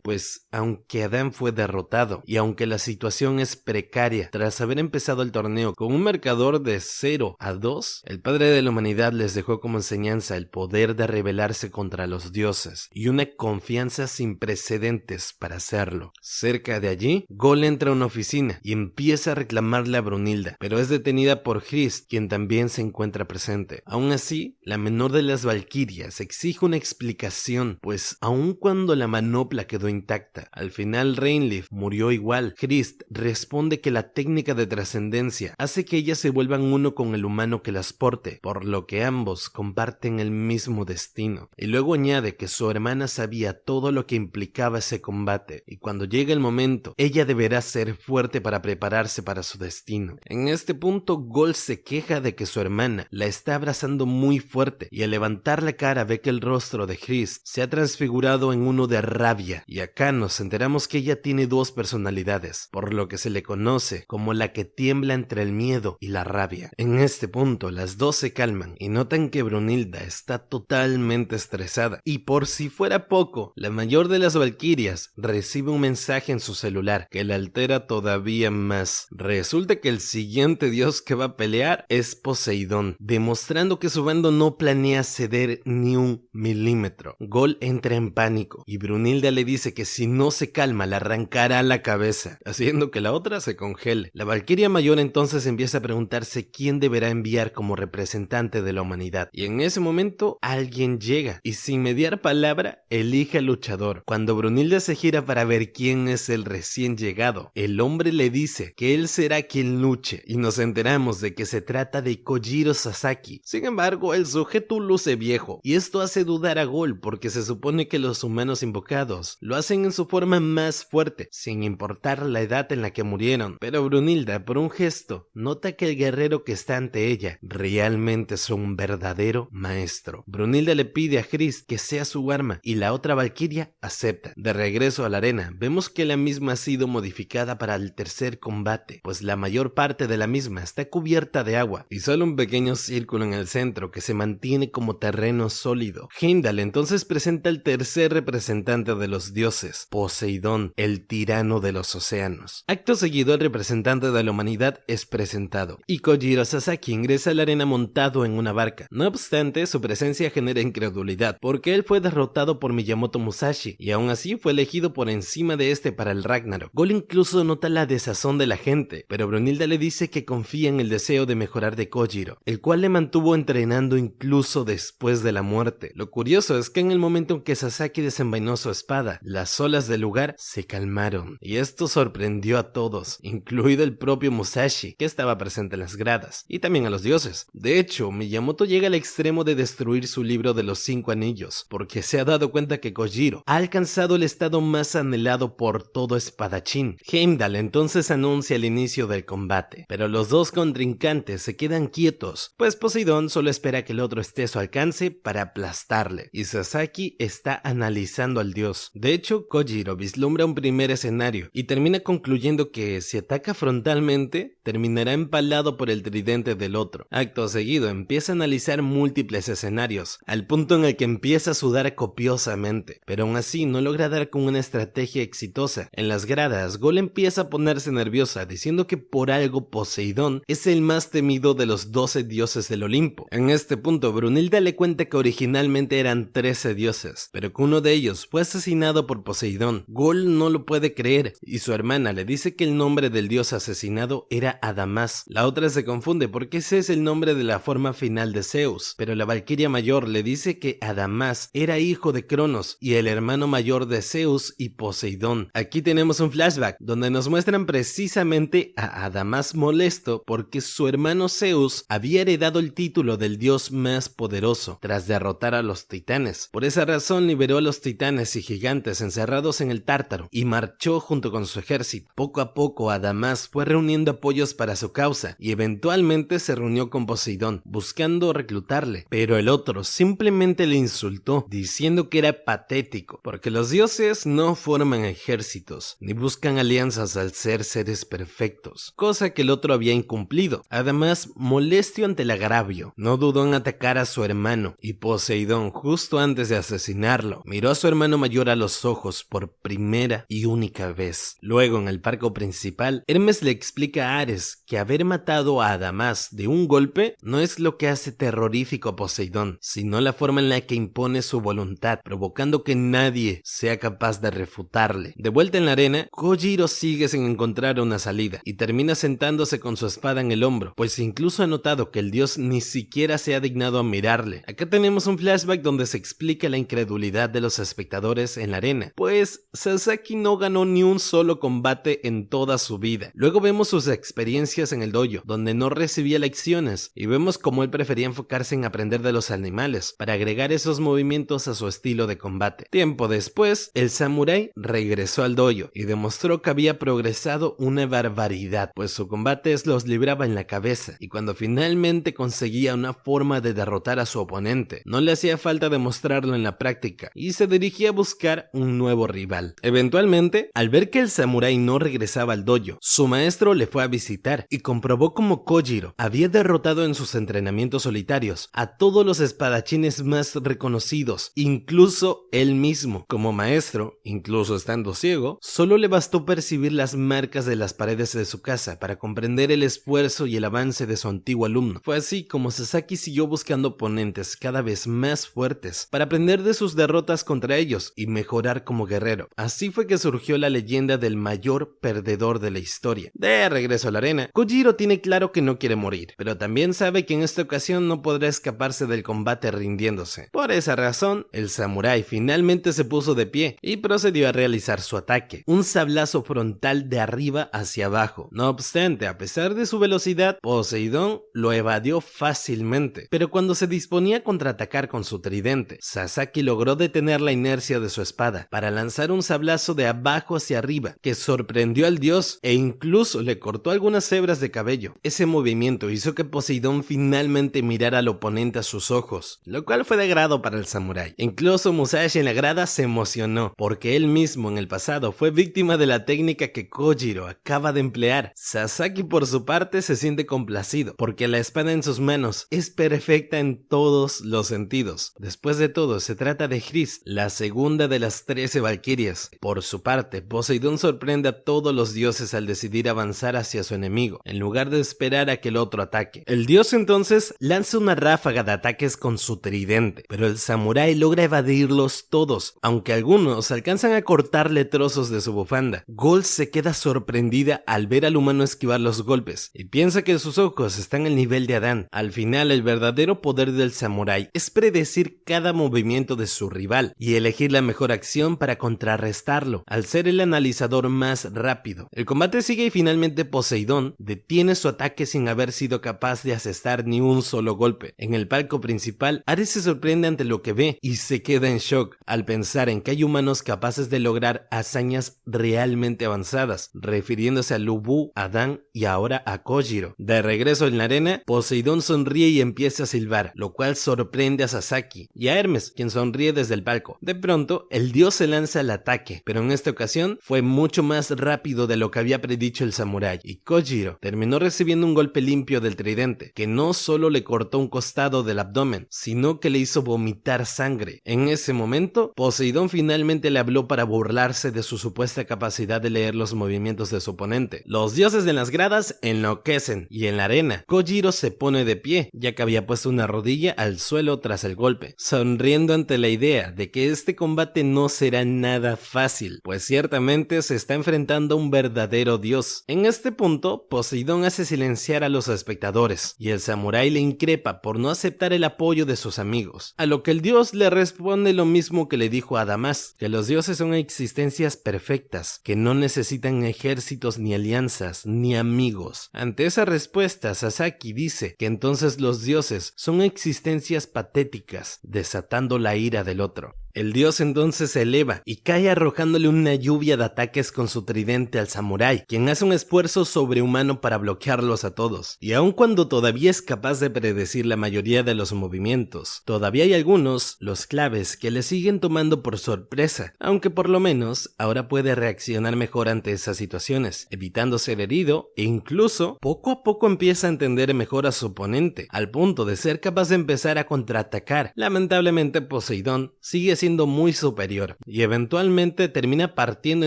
pues aunque Adán fue derrotado y aunque la situación es precaria, tras haber empezado el torneo con un marcador de 0-2, el padre de la humanidad les dejó como enseñanza el poder de rebelarse contra los dioses y una confianza sin sin precedentes para hacerlo. Cerca de allí, Gol entra a una oficina y empieza a reclamarle a Brunilda, pero es detenida por Hrist, quien también se encuentra presente. Aún así, la menor de las valquirias exige una explicación, pues aun cuando la manopla quedó intacta, al final Reinleif murió igual. Hrist responde que la técnica de trascendencia hace que ellas se vuelvan uno con el humano que las porte, por lo que ambos comparten el mismo destino. Y luego añade que su hermana sabía todo lo que implicaba ese combate, y cuando llegue el momento, ella deberá ser fuerte para prepararse para su destino. En este punto, Gol se queja de que su hermana la está abrazando muy fuerte, y al levantar la cara ve que el rostro de Hrist se ha transfigurado en uno de rabia, y acá nos enteramos que ella tiene dos personalidades, por lo que se le conoce como la que tiembla entre el miedo y la rabia. En este punto, las dos se calman y notan que Brunilda está totalmente estresada, y por si fuera poco, la mayor de las valquirias recibe un mensaje en su celular que la altera todavía más. Resulta que el siguiente dios que va a pelear es Poseidón, demostrando que su bando no planea ceder ni un milímetro. Gol entra en pánico y Brunilda le dice que si no se calma le arrancará la cabeza, haciendo que la otra se congele. La valquiria mayor entonces empieza a preguntarse quién deberá enviar como representante de la humanidad, y en ese momento alguien llega y sin mediar palabra elige al luchador. Cuando Brunilda se gira para ver quién es el recién llegado, el hombre le dice que él será quien luche, y nos enteramos de que se trata de Kojiro Sasaki. Sin embargo, el sujeto luce viejo, y esto hace dudar a Gol porque se supone que los humanos invocados lo hacen en su forma más fuerte, sin importar la edad en la que murieron. Pero Brunilda, por un gesto, nota que el guerrero que está ante ella realmente es un verdadero maestro. Brunilda le pide a Hrist que sea su arma y la otra valquiria acepta. De regreso a la arena, vemos que la misma ha sido modificada para el tercer combate, pues la mayor parte de la misma está cubierta de agua y solo un pequeño círculo en el centro que se mantiene como terreno sólido. Heimdall entonces presenta al tercer representante de los dioses, Poseidón, el tirano de los océanos. Acto seguido, el representante de la humanidad es presentado y Kojiro Sasaki ingresa a la arena montado en una barca. No obstante, su presencia genera incredulidad porque él fue derrotado por Miyamoto Musashi y aún así fue elegido por encima de este para el Ragnarok. Gol incluso nota la desazón de la gente, pero Brunilda le dice que confía en el deseo de mejorar de Kojiro, el cual le mantuvo entrenando incluso después de la muerte. Lo curioso es que en el momento en que Sasaki desenvainó su espada, las olas del lugar se calmaron, y esto sorprendió a todos, incluido el propio Musashi, que estaba presente en las gradas, y también a los dioses. De hecho, Miyamoto llega al extremo de destruir su libro de los 5 anillos, porque se ha dado cuenta que Kojiro ha alcanzado el estado más anhelado por todo espadachín. Heimdall entonces anuncia el inicio del combate, pero los dos contrincantes se quedan quietos, pues Poseidón solo espera que el otro esté a su alcance para aplastarle, y Sasaki está analizando al dios. De hecho, Kojiro vislumbra un primer escenario y termina concluyendo que si ataca frontalmente, terminará empalado por el tridente del otro. Acto seguido, empieza a analizar múltiples escenarios, al punto en el que empieza a sudar copiosamente, pero aún así no logra dar con una estrategia exitosa. En las gradas, Gol empieza a ponerse nerviosa, diciendo que por algo Poseidón es el más temido de los 12 dioses del Olimpo. En este punto, Brunilda le cuenta que originalmente eran 13 dioses, pero que uno de ellos fue asesinado por Poseidón. Gol no lo puede creer, y su hermana le dice que el nombre del dios asesinado era Adamas. La otra se confunde porque ese es el nombre de la forma final de Zeus, pero la valquiria mayor le dice que Adamas era hijo de Cronos y el hermano mayor de Zeus y Poseidón. Aquí tenemos un flashback donde nos muestran precisamente a Adamas molesto porque su hermano Zeus había heredado el título del dios más poderoso tras derrotar a los titanes. Por esa razón liberó a los titanes y gigantes encerrados en el Tártaro y marchó junto con su ejército. Poco a poco Adamas fue reuniendo apoyos para su causa y eventualmente se reunió con Poseidón buscando reclutarle, pero el otro simplemente le insultó diciendo que era patético porque los dioses no forman ejércitos ni buscan alianzas al ser seres perfectos, cosa que el otro había incumplido. Además, molesto ante el agravio, no dudó en atacar a su hermano, y Poseidón, justo antes de asesinarlo, miró a su hermano mayor a los ojos por primera y única vez. Luego, en el palco principal, Hermes le explica a Ares que haber matado a Adamas de un golpe no es lo que hace terrorífico a Poseidón, sino la forma en la que impone su voluntad, provocando que nadie nadie sea capaz de refutarle. De vuelta en la arena, Kojiro sigue sin encontrar una salida y termina sentándose con su espada en el hombro, pues incluso ha notado que el dios ni siquiera se ha dignado a mirarle. Acá tenemos un flashback donde se explica la incredulidad de los espectadores en la arena, pues Sasaki no ganó ni un solo combate en toda su vida. Luego vemos sus experiencias en el dojo, donde no recibía lecciones, y vemos cómo él prefería enfocarse en aprender de los animales para agregar esos movimientos a su estilo de combate. Tiempo después, el samurái regresó al dojo y demostró que había progresado una barbaridad, pues su combate los libraba en la cabeza, y cuando finalmente conseguía una forma de derrotar a su oponente, no le hacía falta demostrarlo en la práctica, y se dirigía a buscar un nuevo rival. Eventualmente, al ver que el samurái no regresaba al dojo, su maestro le fue a visitar y comprobó cómo Kojiro había derrotado en sus entrenamientos solitarios a todos los espadachines más reconocidos, incluso él mismo. Como maestro, incluso estando ciego, solo le bastó percibir las marcas de las paredes de su casa para comprender el esfuerzo y el avance de su antiguo alumno. Fue así como Sasaki siguió buscando oponentes cada vez más fuertes para aprender de sus derrotas contra ellos y mejorar como guerrero. Así fue que surgió la leyenda del mayor perdedor de la historia. De regreso a la arena, Kojiro tiene claro que no quiere morir, pero también sabe que en esta ocasión no podrá escaparse del combate rindiéndose. Por esa razón, el samurái finalmente se puso de pie y procedió a realizar su ataque, un sablazo frontal de arriba hacia abajo. No obstante, a pesar de su velocidad, Poseidón lo evadió fácilmente, pero cuando se disponía a contraatacar con su tridente, Sasaki logró detener la inercia de su espada para lanzar un sablazo de abajo hacia arriba que sorprendió al dios e incluso le cortó algunas hebras de cabello. Ese movimiento hizo que Poseidón finalmente mirara al oponente a sus ojos, lo cual fue de agrado para el samurái. Incluso Musashi en la grada se emocionó, porque él mismo en el pasado fue víctima de la técnica que Kojiro acaba de emplear. Sasaki por su parte se siente complacido, porque la espada en sus manos es perfecta en todos los sentidos. Después de todo, se trata de Hrist, la segunda de las 13 valquirias. Por su parte, Poseidón sorprende a todos los dioses al decidir avanzar hacia su enemigo, en lugar de esperar a que el otro ataque. El dios entonces lanza una ráfaga de ataques con su tridente, pero el samurái logra evadirlos todos, aunque algunos alcanzan a cortarle trozos de su bufanda. Gold se queda sorprendida al ver al humano esquivar los golpes y piensa que sus ojos están al nivel de Adán. Al final, el verdadero poder del samurái es predecir cada movimiento de su rival y elegir la mejor acción para contrarrestarlo, al ser el analizador más rápido. El combate sigue y finalmente Poseidón detiene su ataque sin haber sido capaz de asestar ni un solo golpe. En el palco principal, Ares se sorprende ante lo que ve y se queda en shock al pensar en que hay humanos capaces de lograr hazañas realmente avanzadas, refiriéndose a Lubu, Adán y ahora a Kojiro. De regreso en la arena, Poseidón sonríe y empieza a silbar, lo cual sorprende a Sasaki y a Hermes, quien sonríe desde el palco. De pronto, el dios se lanza al ataque, pero en esta ocasión fue mucho más rápido de lo que había predicho el samurái, y Kojiro terminó recibiendo un golpe limpio del tridente, que no solo le cortó un costado del abdomen, sino que le hizo vomitar sangre. En ese momento, Poseidón finalmente le habló para burlarse de su supuesta capacidad de leer los movimientos de su oponente. Los dioses de las gradas enloquecen, y en la arena, Kojiro se pone de pie, ya que había puesto una rodilla al suelo tras el golpe, sonriendo ante la idea de que este combate no será nada fácil, pues ciertamente se está enfrentando a un verdadero dios. En este punto, Poseidón hace silenciar a los espectadores, y el samurái le increpa por no aceptar el apoyo de sus amigos, a lo que el dios le responde lo mismo que le dijo a Adamas, que los dioses son existencias perfectas, que no necesitan ejércitos ni alianzas, ni amigos. Ante esa respuesta, Sasaki dice que entonces los dioses son existencias patéticas, desatando la ira del otro. El dios entonces se eleva y cae arrojándole una lluvia de ataques con su tridente al samurái, quien hace un esfuerzo sobrehumano para bloquearlos a todos. Y aun cuando todavía es capaz de predecir la mayoría de los movimientos, todavía hay algunos, los claves, que le siguen tomando por sorpresa, aunque por lo menos ahora puede reaccionar mejor ante esas situaciones, evitando ser herido e incluso poco a poco empieza a entender mejor a su oponente, al punto de ser capaz de empezar a contraatacar. Lamentablemente Poseidón sigue siendo siendo muy superior, y eventualmente termina partiendo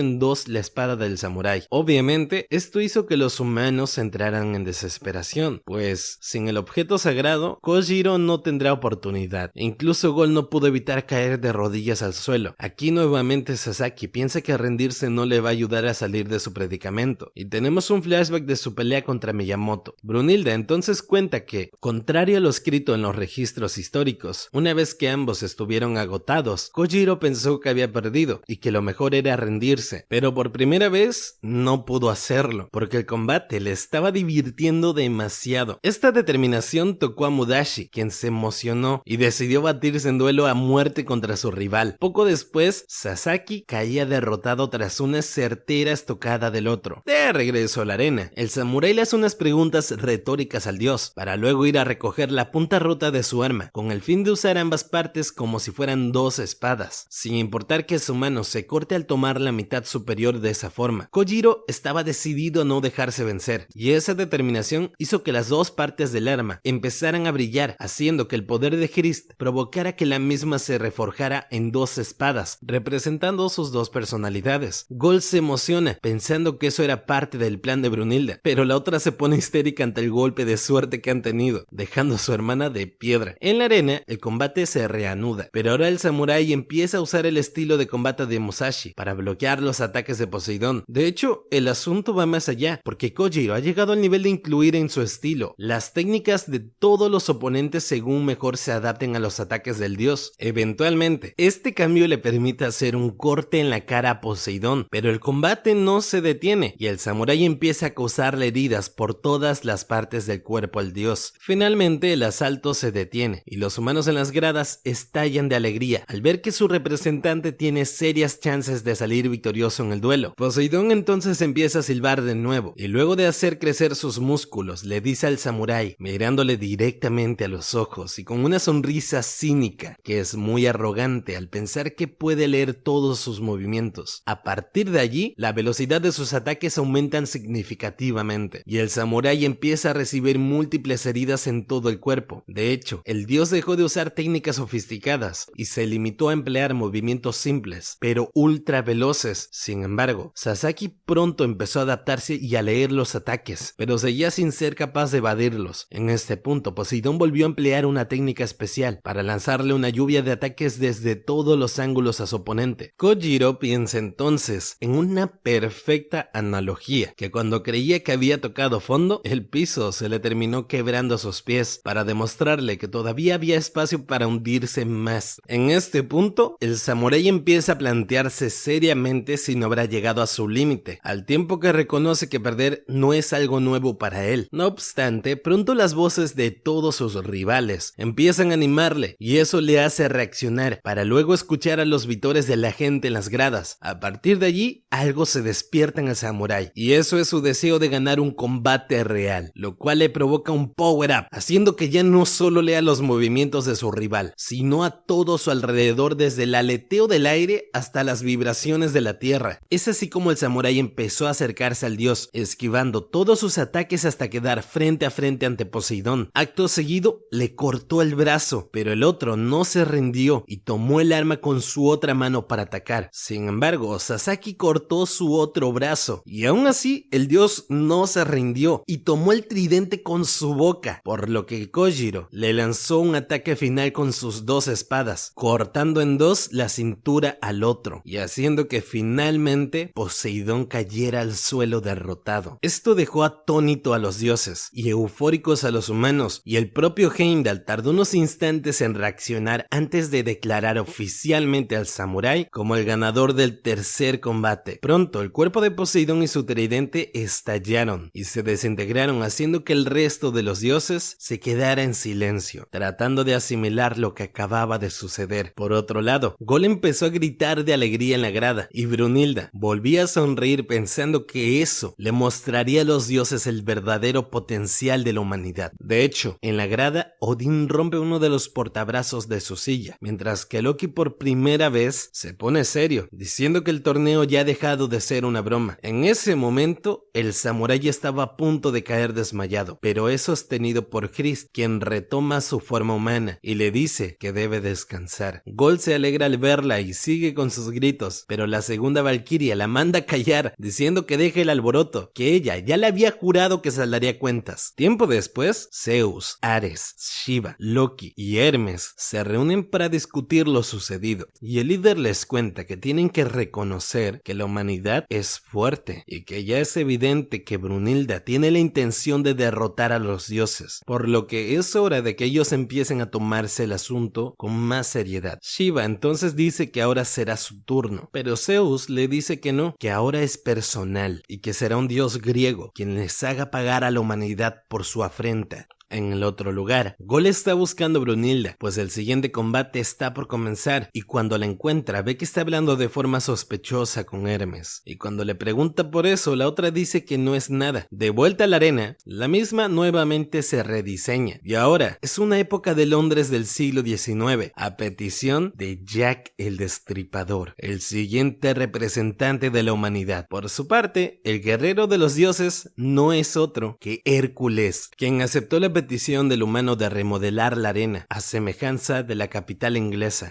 en dos la espada del samurái. Obviamente, esto hizo que los humanos entraran en desesperación, pues sin el objeto sagrado, Kojiro no tendrá oportunidad. Incluso Gol no pudo evitar caer de rodillas al suelo. Aquí nuevamente Sasaki piensa que rendirse no le va a ayudar a salir de su predicamento, y tenemos un flashback de su pelea contra Miyamoto. Brunilda entonces cuenta que, contrario a lo escrito en los registros históricos, una vez que ambos estuvieron agotados, Kojiro pensó que había perdido y que lo mejor era rendirse, pero por primera vez no pudo hacerlo, porque el combate le estaba divirtiendo demasiado. Esta determinación tocó a Mudashi, quien se emocionó y decidió batirse en duelo a muerte contra su rival. Poco después, Sasaki caía derrotado tras una certera estocada del otro. De regreso a la arena, el samurái le hace unas preguntas retóricas al dios, para luego ir a recoger la punta rota de su arma, con el fin de usar ambas partes como si fueran dos espadas, sin importar que su mano se corte al tomar la mitad superior de esa forma. Kojiro estaba decidido a no dejarse vencer, y esa determinación hizo que las dos partes del arma empezaran a brillar, haciendo que el poder de Christ provocara que la misma se reforjara en dos espadas, representando sus dos personalidades. Gol se emociona, pensando que eso era parte del plan de Brunilda, pero la otra se pone histérica ante el golpe de suerte que han tenido, dejando a su hermana de piedra. En la arena, el combate se reanuda, pero ahora el samurái empieza a usar el estilo de combate de Musashi para bloquear los ataques de Poseidón. De hecho, el asunto va más allá, porque Kojiro ha llegado al nivel de incluir en su estilo las técnicas de todos los oponentes según mejor se adapten a los ataques del dios. Eventualmente, este cambio le permite hacer un corte en la cara a Poseidón, pero el combate no se detiene y el samurái empieza a causarle heridas por todas las partes del cuerpo al dios. Finalmente, el asalto se detiene y los humanos en las gradas estallan de alegría al ver que su representante tiene serias chances de salir victorioso en el duelo. Poseidón entonces empieza a silbar de nuevo y luego de hacer crecer sus músculos le dice al samurái, mirándole directamente a los ojos y con una sonrisa cínica que es muy arrogante al pensar que puede leer todos sus movimientos. A partir de allí, la velocidad de sus ataques aumentan significativamente y el samurái empieza a recibir múltiples heridas en todo el cuerpo. De hecho, el dios dejó de usar técnicas sofisticadas y se limitó a emplear movimientos simples, pero ultra veloces. Sin embargo, Sasaki pronto empezó a adaptarse y a leer los ataques, pero seguía sin ser capaz de evadirlos. En este punto, Poseidón volvió a emplear una técnica especial para lanzarle una lluvia de ataques desde todos los ángulos a su oponente. Kojiro piensa entonces en una perfecta analogía, que cuando creía que había tocado fondo, el piso se le terminó quebrando a sus pies para demostrarle que todavía había espacio para hundirse más. En este punto, el samurái empieza a plantearse seriamente si no habrá llegado a su límite, al tiempo que reconoce que perder no es algo nuevo para él. No obstante, pronto las voces de todos sus rivales empiezan a animarle y eso le hace reaccionar para luego escuchar a los vítores de la gente en las gradas. A partir de allí, algo se despierta en el samurái y eso es su deseo de ganar un combate real, lo cual le provoca un power up, haciendo que ya no solo lea los movimientos de su rival, sino a todo su alrededor, desde el aleteo del aire hasta las vibraciones de la tierra. Es así como el samurái empezó a acercarse al dios, esquivando todos sus ataques hasta quedar frente a frente ante Poseidón. Acto seguido, le cortó el brazo, pero el otro no se rindió y tomó el arma con su otra mano para atacar. Sin embargo, Sasaki cortó su otro brazo y aún así el dios no se rindió y tomó el tridente con su boca, por lo que Kojiro le lanzó un ataque final con sus dos espadas, cortando en dos la cintura al otro y haciendo que finalmente Poseidón cayera al suelo derrotado. Esto dejó atónito a los dioses y eufóricos a los humanos, y el propio Heimdall tardó unos instantes en reaccionar antes de declarar oficialmente al samurái como el ganador del tercer combate. Pronto el cuerpo de Poseidón y su tridente estallaron y se desintegraron, haciendo que el resto de los dioses se quedara en silencio, tratando de asimilar lo que acababa de suceder. Por otro lado, Gol empezó a gritar de alegría en la grada y Brunilda volvía a sonreír pensando que eso le mostraría a los dioses el verdadero potencial de la humanidad. De hecho, en la grada, Odín rompe uno de los portabrazos de su silla, mientras que Loki por primera vez se pone serio, diciendo que el torneo ya ha dejado de ser una broma. En ese momento, el samurái estaba a punto de caer desmayado, pero es sostenido por Christ, quien retoma su forma humana y le dice que debe descansar. Gol se alegra al verla y sigue con sus gritos, pero la segunda Valquiria la manda a callar, diciendo que deje el alboroto, que ella ya le había jurado que saldaría cuentas. Tiempo después, Zeus, Ares, Shiva, Loki y Hermes se reúnen para discutir lo sucedido, y el líder les cuenta que tienen que reconocer que la humanidad es fuerte y que ya es evidente que Brunilda tiene la intención de derrotar a los dioses, por lo que es hora de que ellos empiecen a tomarse el asunto con más seriedad. Shiva entonces dice que ahora será su turno, pero Zeus le dice que no, que ahora es personal y que será un dios griego quien les haga pagar a la humanidad por su afrenta. En el otro lugar, Gol está buscando a Brunilda, pues el siguiente combate está por comenzar, y cuando la encuentra ve que está hablando de forma sospechosa con Hermes, y cuando le pregunta por eso, la otra dice que no es nada. De vuelta a la arena, la misma nuevamente se rediseña, y ahora es una época de Londres del siglo XIX, a petición de Jack el Destripador, el siguiente representante de la humanidad. Por su parte, el guerrero de los dioses no es otro que Hércules, quien aceptó la petición del humano de remodelar la arena, a semejanza de la capital inglesa.